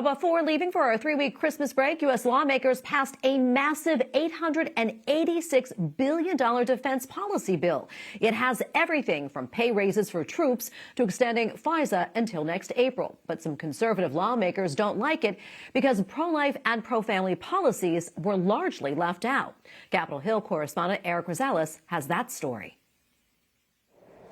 Before leaving for our 3-week Christmas break, U.S. lawmakers passed a massive $886 billion defense policy bill. It has everything from pay raises for troops to extending FISA until next April. But some conservative lawmakers don't like it because pro-life and pro-family policies were largely left out. Capitol Hill correspondent Erik Rosales has that story.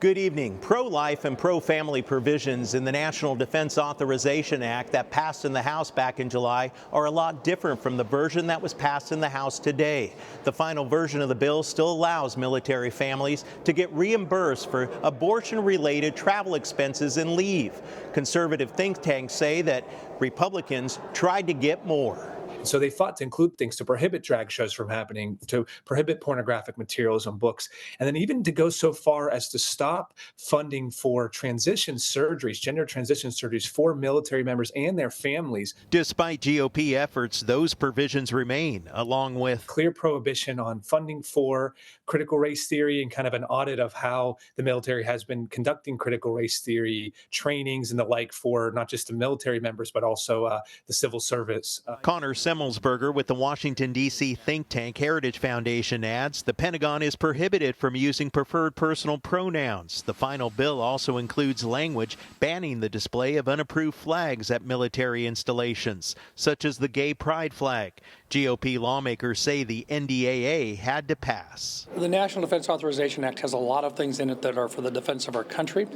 Good evening. Pro-life and pro-family provisions in the National Defense Authorization Act that passed in the House back in July are a lot different from the version that was passed in the House today. The final version of the bill still allows military families to get reimbursed for abortion-related travel expenses and leave. Conservative think tanks say that Republicans tried to get more. So they fought to include things to prohibit drag shows from happening, to prohibit pornographic materials on books, and then even to go so far as to stop funding for transition surgeries, gender transition surgeries for military members and their families. Despite GOP efforts, those provisions remain, along with clear prohibition on funding for critical race theory and kind of an audit of how the military has been conducting critical race theory trainings and the like for not just the military members, but also the civil service. Connor Semelsberger with the Washington, D.C. think tank Heritage Foundation adds the Pentagon is prohibited from using preferred personal pronouns. The final bill also includes language banning the display of unapproved flags at military installations, such as the gay pride flag. GOP lawmakers say the NDAA had to pass. The National Defense Authorization Act has a lot of things in it that are for the defense of our country.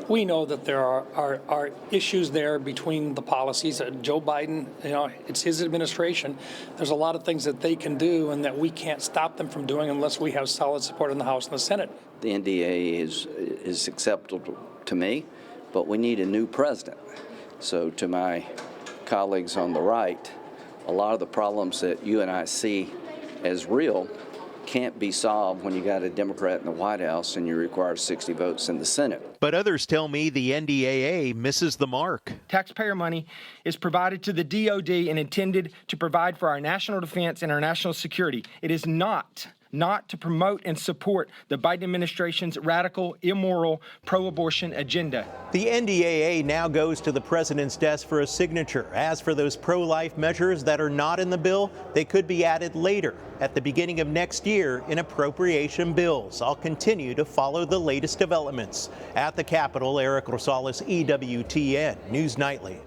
We know that there are issues there between the policies. Joe Biden, it's his administration. There's a lot of things that they can do and that we can't stop them from doing unless we have solid support in the House and the Senate. The NDAA is acceptable to me, but we need a new president. So to my colleagues on the right, a lot of the problems that you and I see as real can't be solved when you got a Democrat in the White House and you require 60 votes in the Senate. But others tell me the NDAA misses the mark. Taxpayer money is provided to the DOD and intended to provide for our national defense and our national security. It is not to promote and support the Biden administration's radical, immoral, pro-abortion agenda. The NDAA now goes to the president's desk for a signature. As for those pro-life measures that are not in the bill, they could be added later at the beginning of next year in appropriation bills. I'll continue to follow the latest developments. At the Capitol, Erik Rosales, EWTN News Nightly.